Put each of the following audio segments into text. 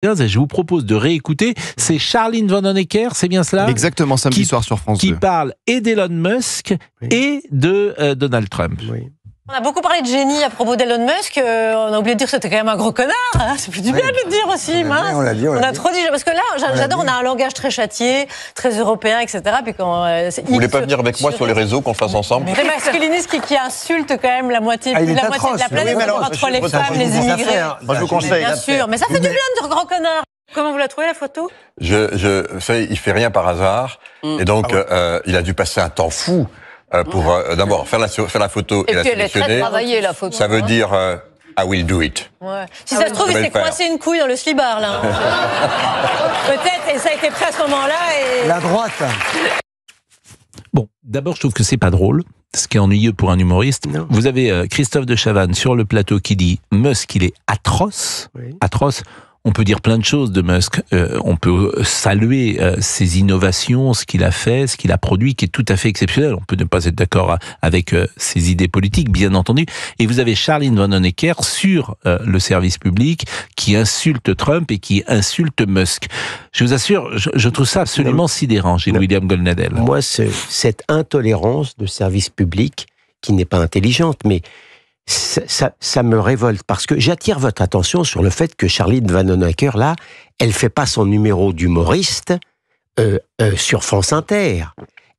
Et je vous propose de réécouter, c'est Charline Vanhoenacker, c'est bien cela? Exactement, samedi soir sur France 2. Qui parle et d'Elon Musk et de Donald Trump. Oui. On a beaucoup parlé de génie à propos d'Elon Musk, on a oublié de dire que c'était quand même un gros connard, hein. Ça fait du bien de le dire aussi, mince. On a trop dit, parce que là, j'adore, on a un langage très châtié, très européen, etc. Puis quand, vous voulez pas venir avec moi sur les réseaux, qu'on le fasse ensemble? C'est masculiniste qui insulte quand même la moitié, de la planète, entre les femmes, les immigrés. Moi je vous conseille. Bien sûr, mais ça fait du bien de dire gros connard. Comment vous la trouvez, la photo? Il fait rien par hasard, et donc il a dû passer un temps fou pour d'abord faire la photo et la sélectionner. Elle est très travaillée, la photo. Ça veut dire I will do it. Ouais. Si ça se trouve, il s'est coincé une couille dans le slibard, là. Peut-être, et ça a été pris à ce moment-là. Et... La droite. Bon, d'abord, je trouve que c'est pas drôle, ce qui est ennuyeux pour un humoriste. Non. Vous avez Christophe de Chavannes sur le plateau qui dit « Musk, il est atroce. Oui. » Atroce. On peut dire plein de choses de Musk. On peut saluer ses innovations, ce qu'il a fait, ce qu'il a produit, qui est tout à fait exceptionnel. On peut ne pas être d'accord avec ses idées politiques, bien entendu. Et vous avez Charline Vanhoenacker sur le service public qui insulte Trump et qui insulte Musk. Je vous assure, je trouve ça absolument sidérant chez William Goldnadel. Moi, cette intolérance de service public qui n'est pas intelligente, mais ça me révolte, parce que j'attire votre attention sur le fait que Charline Vanhoenacker, là, elle fait pas son numéro d'humoriste sur France Inter.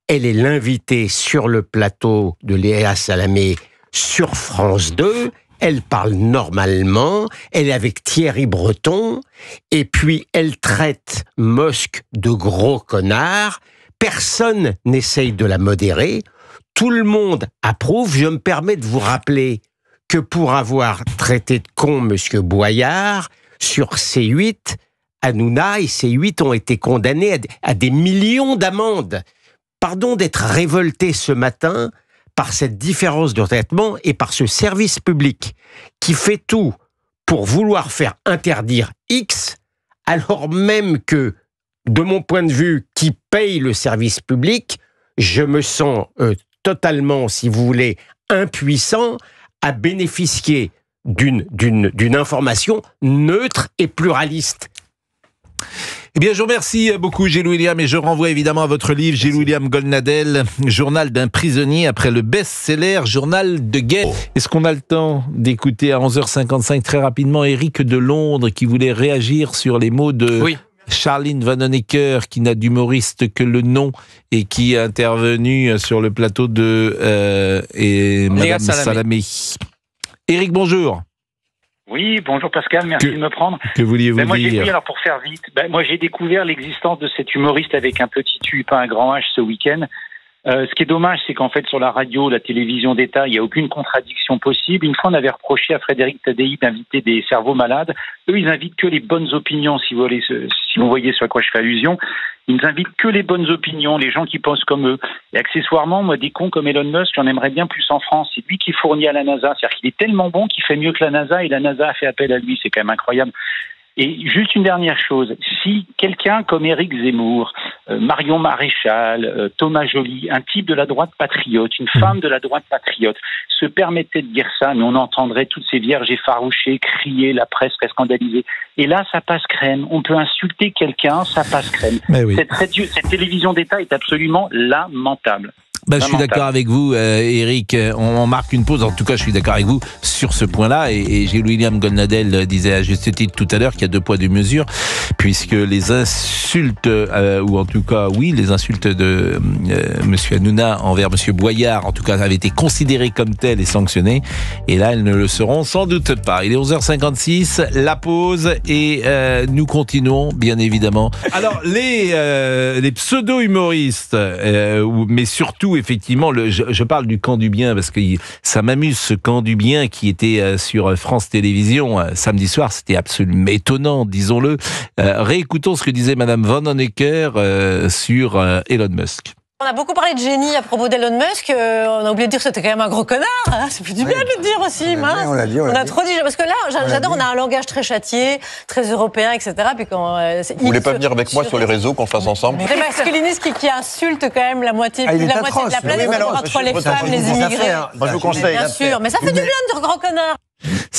Elle est l'invitée sur le plateau de Léa Salamé sur France 2, elle parle normalement, elle est avec Thierry Breton, et puis elle traite Musk de gros connard, personne n'essaye de la modérer, tout le monde approuve. Je me permets de vous rappeler que pour avoir traité de con M. Boyard, sur C8, Hanouna et C8 ont été condamnés à des millions d'amendes. Pardon d'être révolté ce matin par cette différence de traitement et par ce service public qui fait tout pour vouloir faire interdire X, alors même que, de mon point de vue, qui paye le service public, je me sens totalement, si vous voulez, impuissant à bénéficier d'une information neutre et pluraliste. Eh bien, je vous remercie beaucoup, Gilles William, et je renvoie évidemment à votre livre, Gilles William Goldnadel, Journal d'un prisonnier, après le best-seller Journal de guerre. Est-ce qu'on a le temps d'écouter à 11h55 très rapidement Éric de Londres qui voulait réagir sur les mots de Charline Vanhoenacker, qui n'a d'humoriste que le nom et qui est intervenu sur le plateau de Madame Salamé. Éric, bonjour. Oui, bonjour Pascal, merci de me prendre. Que vouliez-vous dire? Alors pour faire vite, moi j'ai découvert l'existence de cet humoriste avec un petit U, pas un grand H, ce week-end. Ce qui est dommage, c'est qu'en fait, sur la radio, la télévision d'État, il n'y a aucune contradiction possible. Une fois, on avait reproché à Frédéric Tadei d'inviter des cerveaux malades. Eux, ils invitent que les bonnes opinions, si vous voyez sur quoi je fais allusion. Ils n'invitent que les bonnes opinions, les gens qui pensent comme eux. Et accessoirement, moi, des cons comme Elon Musk, j'en aimerais bien plus en France. C'est lui qui fournit à la NASA. C'est-à-dire qu'il est tellement bon qu'il fait mieux que la NASA, et la NASA a fait appel à lui. C'est quand même incroyable. Et juste une dernière chose, si quelqu'un comme Éric Zemmour, Marion Maréchal, Thomas Joly, un type de la droite patriote, une femme de la droite patriote, se permettait de dire ça, mais on entendrait toutes ces vierges effarouchées, crier, la presse serait scandalisée. Et là, ça passe crème. On peut insulter quelqu'un, ça passe crème. Oui. Cette télévision d'État est absolument lamentable. Je suis d'accord avec vous, Éric. On marque une pause. En tout cas, je suis d'accord avec vous sur ce point-là. Et Gilles William Goldnadel disait à juste titre tout à l'heure qu'il y a deux poids, deux mesures, puisque les insultes, ou en tout cas, oui, les insultes de M. Hanouna envers M. Boyard, en tout cas, avaient été considérées comme telles et sanctionnées. Et là, elles ne le seront sans doute pas. Il est 11h56, la pause, et nous continuons, bien évidemment. Alors, les pseudo-humoristes, mais surtout, effectivement, je parle du camp du bien parce que ça m'amuse, ce camp du bien qui était sur France Télévisions samedi soir. C'était absolument étonnant, disons-le. Réécoutons ce que disait Madame Vanhoenacker sur Elon Musk. On a beaucoup parlé de génie à propos d'Elon Musk, on a oublié de dire que c'était quand même un gros connard, hein. Ça fait du bien de le dire aussi, mince. On a trop dit, parce que là, j'adore, on a un langage très châtié, très européen, etc. Puis quand, vous voulez pas venir avec moi sur les réseaux, qu'on le fasse ensemble? C'est masculiniste qui insulte quand même la moitié de la planète, entre les femmes, les immigrés. Moi je vous conseille. Bien sûr, mais ça fait du bien de dire gros connard.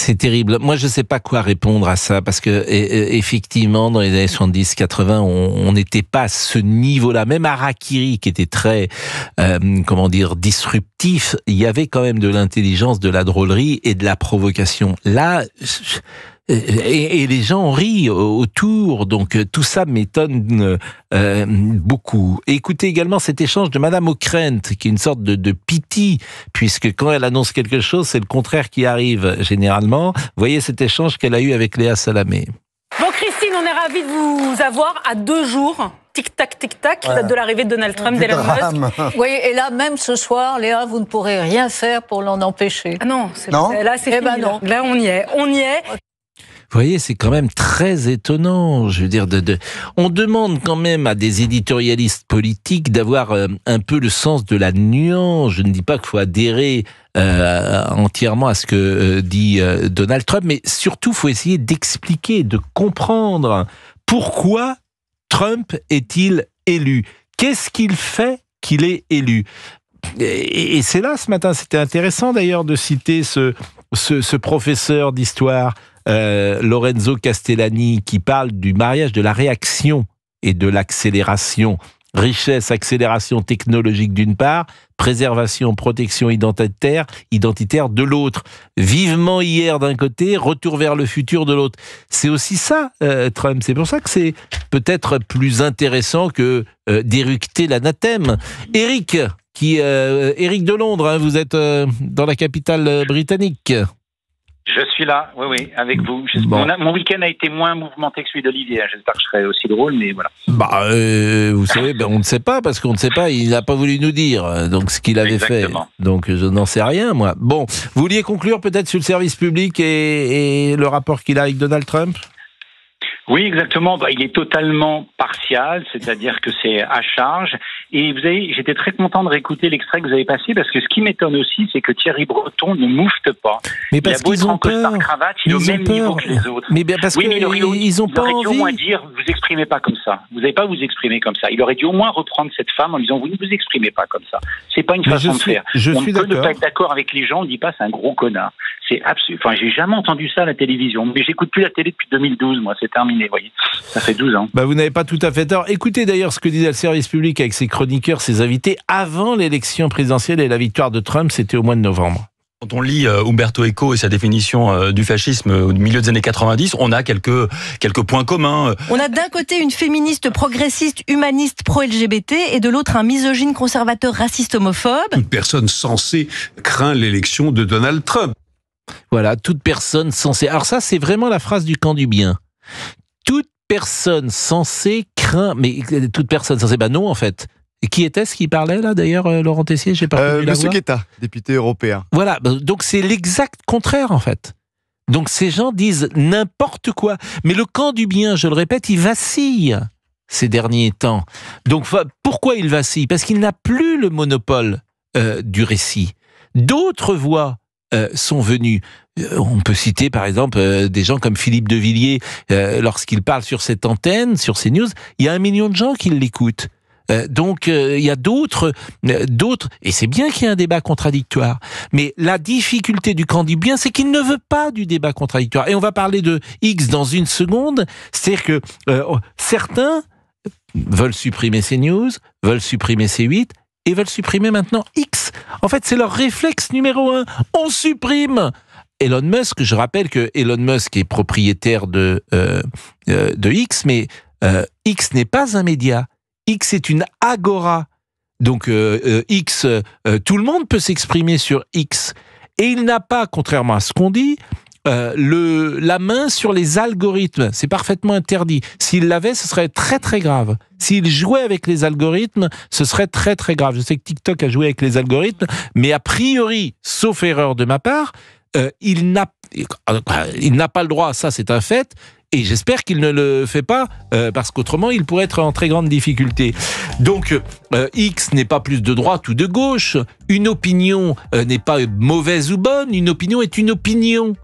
C'est terrible. Moi, je ne sais pas quoi répondre à ça, parce que effectivement, dans les années 70-80, on n'était pas à ce niveau-là. Même Harakiri, qui était très, disruptif, il y avait quand même de l'intelligence, de la drôlerie et de la provocation. Là, et les gens rient autour, donc tout ça m'étonne beaucoup. Et écoutez également cet échange de Madame Ockrent, qui est une sorte de pitié, puisque quand elle annonce quelque chose, c'est le contraire qui arrive généralement. Voyez cet échange qu'elle a eu avec Léa Salamé. Bon Christine, on est ravis de vous avoir à 2 jours. Tic-tac, tic-tac, voilà. De l'arrivée de Donald Trump, d'Elon Musk. Oui, et là, même ce soir, Léa, vous ne pourrez rien faire pour l'en empêcher. Ah non, là, c'est fini. Non. Là, on y est. Vous voyez, c'est quand même très étonnant. Je veux dire, on demande quand même à des éditorialistes politiques d'avoir un peu le sens de la nuance. Je ne dis pas qu'il faut adhérer entièrement à ce que dit Donald Trump, mais surtout, il faut essayer d'expliquer, de comprendre pourquoi Trump est-il élu. Qu'est-ce qu'il fait qu'il est élu? Et c'est là, ce matin, c'était intéressant d'ailleurs de citer ce professeur d'histoire, Lorenzo Castellani, qui parle du mariage de la réaction et de l'accélération. Richesse, accélération technologique d'une part, préservation, protection identitaire de l'autre. Vivement hier d'un côté, retour vers le futur de l'autre. C'est aussi ça, Trump. C'est pour ça que c'est peut-être plus intéressant que d'éructer l'anathème. Éric de Londres, hein, vous êtes dans la capitale britannique. Je suis là, oui, avec vous. Bon. Mon week-end a été moins mouvementé que celui d'Olivier. J'espère que je serai aussi drôle, mais voilà. Vous savez, on ne sait pas, parce qu'on ne sait pas, il n'a pas voulu nous dire donc ce qu'il avait Exactement. fait. Donc je n'en sais rien, moi. Bon, vous vouliez conclure peut-être sur le service public et le rapport qu'il a avec Donald Trump ? Oui, exactement. Il est totalement partial, c'est-à-dire que c'est à charge. Et vous savez, j'étais très content de réécouter l'extrait que vous avez passé, parce que ce qui m'étonne aussi, c'est que Thierry Breton ne moufte pas. Mais parce qu'ils ont peur. Cravate, il est au même niveau que les autres. Mais bien parce qu'ils n'ont pas envie. Il aurait dû au moins dire, vous exprimez pas comme ça. Vous n'avez pas à vous exprimer comme ça. Il aurait dû au moins reprendre cette femme en lui disant, vous ne vous exprimez pas comme ça. C'est pas une façon de faire. On peut ne pas être d'accord avec les gens, on ne dit pas c'est un gros connard. C'est absolu. Enfin, j'ai jamais entendu ça à la télévision. Mais j'écoute plus la télé depuis 2012, moi. C'est terminé, vous voyez. Ça fait 12 ans. Vous n'avez pas tout à fait tort. Écoutez d'ailleurs ce que disait le service public avec ses chroniqueurs, ses invités, avant l'élection présidentielle et la victoire de Trump, c'était au mois de novembre. Quand on lit Umberto Eco et sa définition du fascisme au milieu des années 90, on a quelques points communs. On a d'un côté une féministe progressiste, humaniste, pro-LGBT, et de l'autre un misogyne, conservateur, raciste, homophobe. Toute personne censée craint l'élection de Donald Trump. Voilà, toute personne censée... Alors ça, c'est vraiment la phrase du camp du bien. Toute personne censée craint... Mais toute personne censée... non, en fait. Et qui était-ce qui parlait, là, d'ailleurs, Laurent Tessier? J'ai pas entendu la voix. Monsieur Guetta, député européen. Voilà, donc c'est l'exact contraire, en fait. Donc ces gens disent n'importe quoi. Mais le camp du bien, je le répète, il vacille ces derniers temps. Donc pourquoi il vacille? Parce qu'il n'a plus le monopole du récit. D'autres voix sont venus. On peut citer par exemple des gens comme Philippe de Villiers, lorsqu'il parle sur cette antenne, sur CNews, il y a 1 million de gens qui l'écoutent. Donc il y a d'autres, et c'est bien qu'il y ait un débat contradictoire, mais la difficulté du camp du bien, c'est qu'il ne veut pas du débat contradictoire. Et on va parler de X dans une seconde, c'est-à-dire que certains veulent supprimer CNews, veulent supprimer C8, et veulent supprimer maintenant X. En fait, c'est leur réflexe numéro 1. On supprime Elon Musk. Je rappelle que Elon Musk est propriétaire de X, mais X n'est pas un média. X est une agora. Donc X, tout le monde peut s'exprimer sur X. Et il n'a pas, contrairement à ce qu'on dit, la main sur les algorithmes. C'est parfaitement interdit. S'il l'avait, ce serait très très grave. S'il jouait avec les algorithmes, ce serait très très grave. Je sais que TikTok a joué avec les algorithmes, mais a priori, sauf erreur de ma part, il n'a pas le droit, ça c'est un fait, et j'espère qu'il ne le fait pas, parce qu'autrement il pourrait être en très grande difficulté. Donc X n'est pas plus de droite ou de gauche, une opinion n'est pas mauvaise ou bonne, une opinion est une opinion,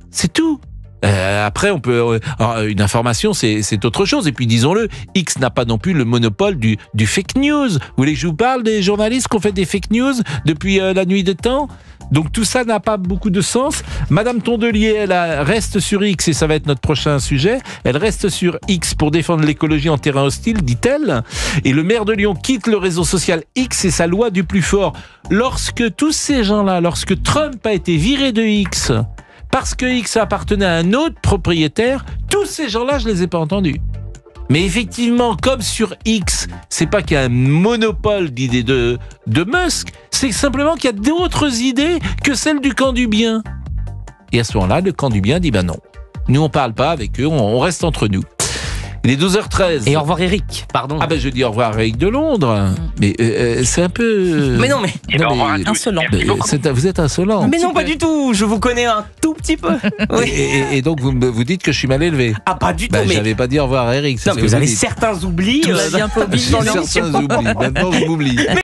c'est tout. Après, on peut une information, c'est autre chose. Et puis, disons-le, X n'a pas non plus le monopole du fake news. Vous voulez que je vous parle des journalistes qui ont fait des fake news depuis la nuit des temps? Donc tout ça n'a pas beaucoup de sens. Madame Tondelier, elle reste sur X et ça va être notre prochain sujet. Elle reste sur X pour défendre l'écologie en terrain hostile, dit-elle. Et le maire de Lyon quitte le réseau social X et sa loi du plus fort. Lorsque tous ces gens-là, lorsque Trump a été viré de X, parce que X appartenait à un autre propriétaire, tous ces gens-là, je les ai pas entendus. Mais effectivement, comme sur X, c'est pas qu'il y a un monopole d'idées de Musk, c'est simplement qu'il y a d'autres idées que celles du camp du bien. Et à ce moment-là, le camp du bien dit non. Nous, on parle pas avec eux, on reste entre nous. Il est 12h13. Et au revoir Eric, pardon. Je dis au revoir Eric de Londres. Mais c'est un peu... Mais non, mais... insolent. Vous êtes insolent. Mais non, pas du tout. Je vous connais un tout petit peu. Oui. Et donc, vous dites que je suis mal élevé. Ah, pas du tout, mais... J'avais pas dit au revoir Eric. Non, mais vous avez certains oublis. Vous avez un peu oublié dans l'émission. Certains oublis. Maintenant, je m'oublie.